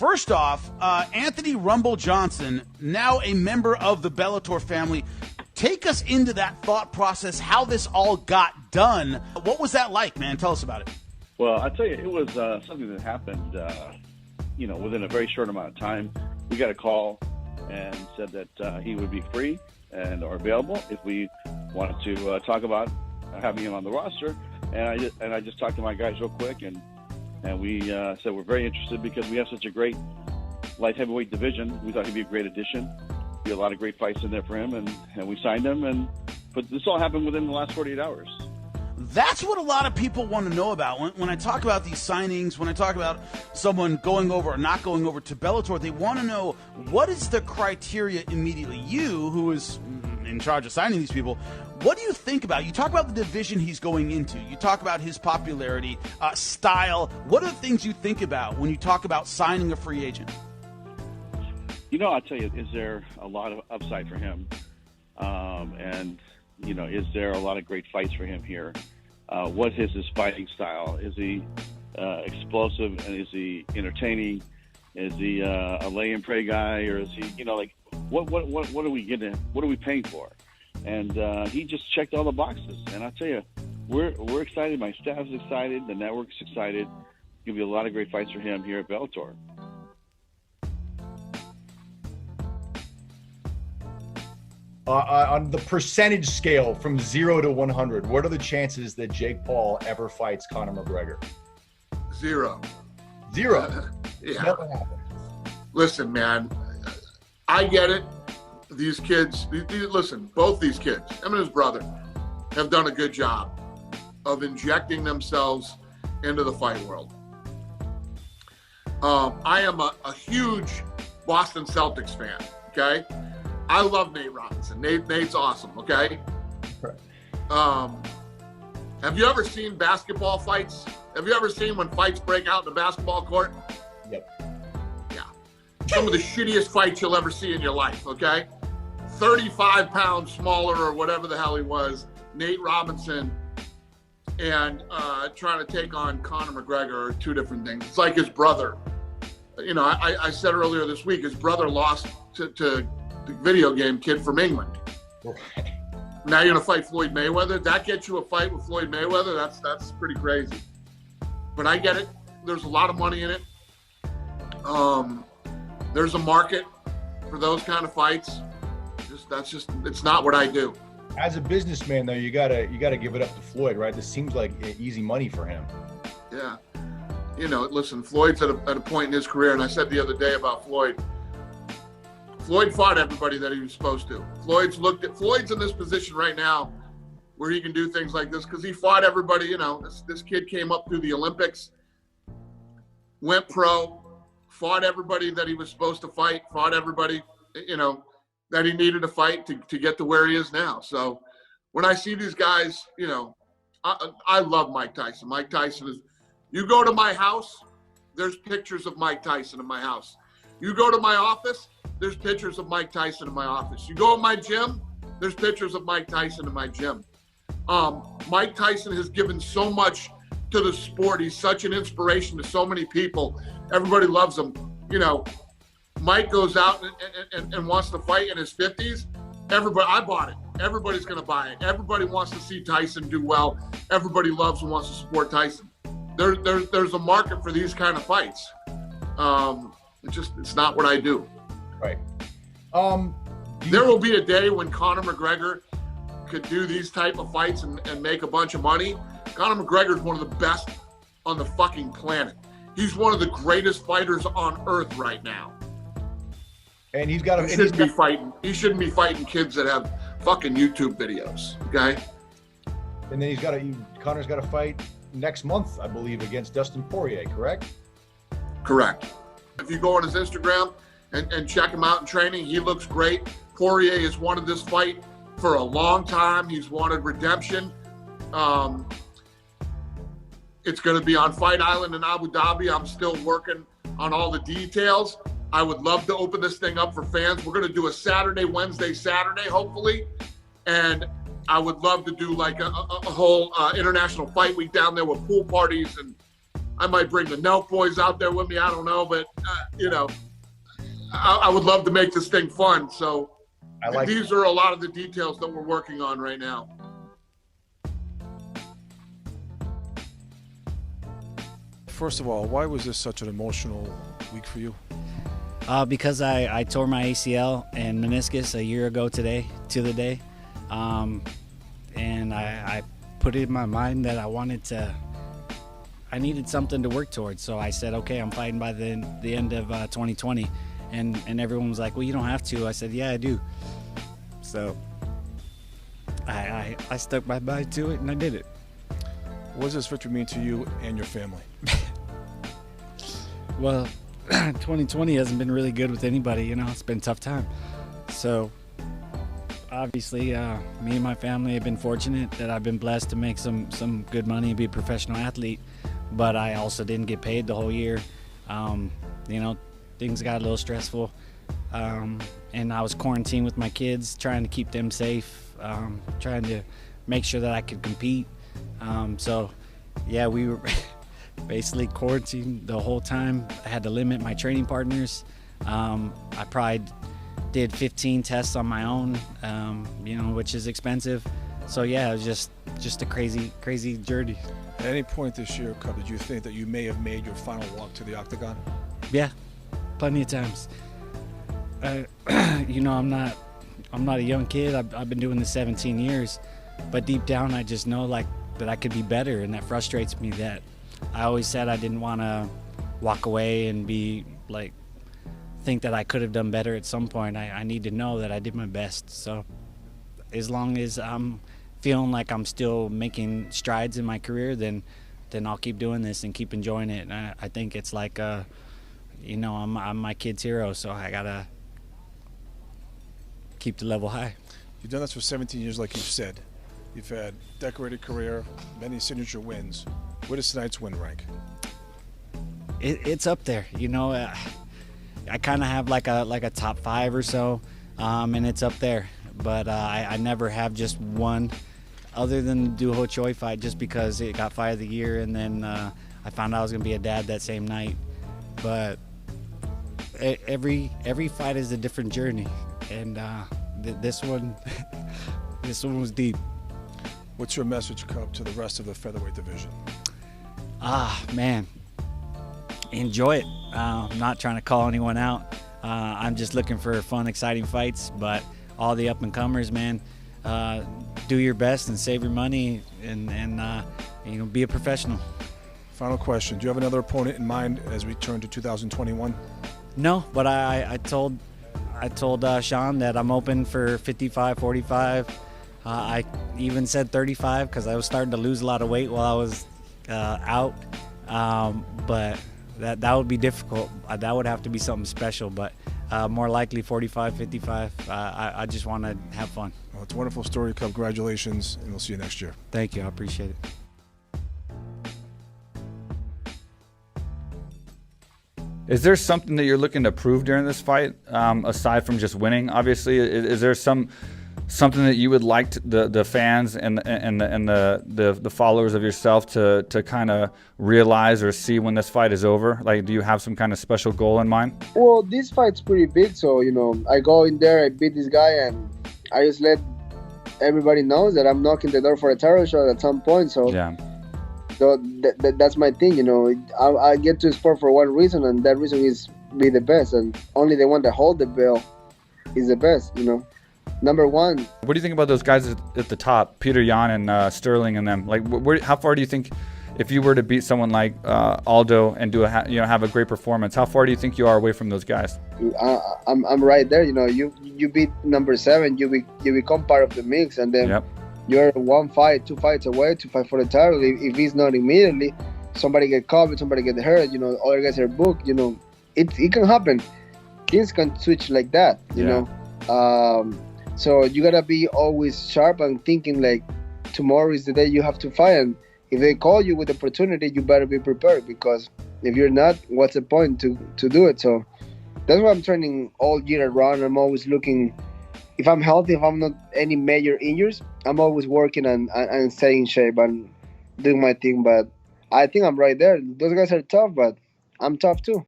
First off, Anthony Rumble Johnson, now a member of the Bellator family. Take us into that thought process, how this all got done. What was that like, man? Tell us about it. Well, I'll tell you, it was something that happened, within a very short amount of time. We got a call and said that he would be free and or available if we wanted to talk about having him on the roster. And I just talked to my guys real quick, and we said we're very interested because we have such a great light heavyweight division. We thought he'd be a great addition. Be a lot of great fights in there for him, and we signed him. But this all happened within the last 48 hours. That's what a lot of people want to know about. When I talk about these signings, when I talk about someone going over or not going over to Bellator, they want to know, what is the criteria immediately? You, who is in charge of signing these people, what do you think about? You talk about the division he's going into. You talk about his popularity, style. What are the things you think about when you talk about signing a free agent? I'll tell you, is there a lot of upside for him? Is there a lot of great fights for him here? What is his fighting style? Is he explosive, and is he entertaining? Is he a lay and pray guy, or is he, what are we getting? What are we paying for? And he just checked all the boxes. And I tell you, we're excited. My staff's excited. The network's excited. There'll be a lot of great fights for him here at Bellator. On the percentage scale from 0 to 100, what are the chances that Jake Paul ever fights Conor McGregor? 0. 0? Yeah. Never happened. Listen, man, I get it. These kids, listen, both these kids, him and his brother, have done a good job of injecting themselves into the fight world. I am a huge Boston Celtics fan, okay? I love Nate Robinson. Nate's awesome, okay? Right. Have you ever seen basketball fights? Have you ever seen when fights break out in the basketball court? Yep. Yeah. Some of the shittiest fights you'll ever see in your life, okay? 35 pounds smaller or whatever the hell he was, Nate Robinson, and trying to take on Conor McGregor are two different things. It's like his brother. I said earlier this week, his brother lost to the video game kid from England. Right. Now you're gonna fight Floyd Mayweather. That gets you a fight with Floyd Mayweather. That's pretty crazy. But I get it. There's a lot of money in it. There's a market for those kind of fights. It's not what I do. As a businessman, though, you gotta give it up to Floyd, right? This seems like easy money for him. Yeah. Listen, Floyd's at a point in his career, and I said the other day about Floyd fought everybody that he was supposed to. Floyd's in this position right now where he can do things like this because he fought everybody. This kid came up through the Olympics, went pro, fought everybody that he was supposed to fight, fought everybody, that he needed to fight to get to where he is now. So when I see these guys, I love Mike Tyson. Mike Tyson is, you go to my house, there's pictures of Mike Tyson in my house. You go to my office, there's pictures of Mike Tyson in my office. You go to my gym, there's pictures of Mike Tyson in my gym. Mike Tyson has given so much to the sport. He's such an inspiration to so many people. Everybody loves him. Mike goes out and wants to fight in his 50s. I bought it. Everybody's going to buy it. Everybody wants to see Tyson do well. Everybody loves and wants to support Tyson. There's a market for these kind of fights. It's not what I do. Right. There will be a day when Conor McGregor could do these type of fights and make a bunch of money. Conor McGregor is one of the best on the fucking planet. He's one of the greatest fighters on earth right now. And he's got He shouldn't be fighting kids that have fucking YouTube videos. Okay. And then Conor's got to fight next month, I believe, against Dustin Poirier. Correct. Correct. If you go on his Instagram and check him out in training, he looks great. Poirier has wanted this fight for a long time. He's wanted redemption. It's going to be on Fight Island in Abu Dhabi. I'm still working on all the details. I would love to open this thing up for fans. We're going to do a Saturday, Wednesday, Saturday, hopefully. And I would love to do like a whole international fight week down there with pool parties. And I might bring the Nelk boys out there with me. I don't know, but I would love to make this thing fun. So these are a lot of the details that we're working on right now. First of all, why was this such an emotional week for you? Because I tore my ACL and meniscus a year ago today, to the day. And I put it in my mind that I needed something to work towards. So I said, okay, I'm fighting by the end of 2020. And everyone was like, well, you don't have to. I said, yeah, I do. So I stuck my mind to it and I did it. What does this victory mean to you and your family? Well, 2020 hasn't been really good with anybody, it's been a tough time. So obviously, me and my family have been fortunate that I've been blessed to make some good money and be a professional athlete, but I also didn't get paid the whole year. Things got a little stressful, and I was quarantined with my kids, trying to keep them safe, trying to make sure that I could compete. We were basically quarantined the whole time. I had to limit my training partners. I probably did 15 tests on my own, which is expensive. So yeah, it was just a crazy journey. At any point this year, Cub, did you think that you may have made your final walk to the octagon? Yeah, plenty of times. I'm not a young kid. I've been doing this 17 years, but deep down I just know that I could be better, and that frustrates me. That I always said I didn't want to walk away and be think that I could have done better at some point. I need to know that I did my best. So as long as I'm feeling like I'm still making strides in my career, then I'll keep doing this and keep enjoying it. And I think it's I'm my kid's hero, so I gotta keep the level high. You've done this for 17 years, like you said. You've had decorated career, many signature wins. Where does tonight's win rank? It's up there. I kind of have like a top 5 or so, and it's up there. But I never have just one, other than the Doo Ho Choi fight, just because it got fight of the year, and then I found out I was gonna be a dad that same night. But every fight is a different journey, and this one was deep. What's your message, Cub, to the rest of the featherweight division? Man, enjoy it. I'm not trying to call anyone out. I'm just looking for fun, exciting fights. But all the up-and-comers, man, do your best and save your money and be a professional. Final question. Do you have another opponent in mind as we turn to 2021? No, but I told Sean that I'm open for 55, 45. I even said 35 because I was starting to lose a lot of weight while I was out. But that would be difficult. That would have to be something special. But more likely 45, 55. I just want to have fun. Well, it's a wonderful story, Cub. Congratulations, and we'll see you next year. Thank you. I appreciate it. Is there something that you're looking to prove during this fight, aside from just winning? Obviously, is there something that you would like the fans and the followers of yourself to kind of realize or see when this fight is over? Do you have some kind of special goal in mind? Well, this fight's pretty big, so I go in there, I beat this guy, and I just let everybody know that I'm knocking the door for a title shot at some point. So yeah. So that's my thing, I get to sport for one reason, and that reason is be the best, and only the one that hold the belt is the best, Number one. What do you think about those guys at the top, Peter Yan and Sterling and them? How far do you think, if you were to beat someone like Aldo and have a great performance, how far do you think you are away from those guys? I'm right there. You beat number 7, you become part of the mix, and then yep. You're 1 fight, 2 fights away to fight for the title. If it's not immediately, somebody get COVID, somebody get hurt. Other guys are booked. It can happen. Things can switch like that. So you gotta be always sharp and thinking tomorrow is the day you have to fight. And if they call you with the opportunity, you better be prepared, because if you're not, what's the point to do it? So that's why I'm training all year around. I'm always looking, if I'm healthy, if I'm not any major injuries, I'm always working and staying in shape and doing my thing. But I think I'm right there. Those guys are tough, but I'm tough too.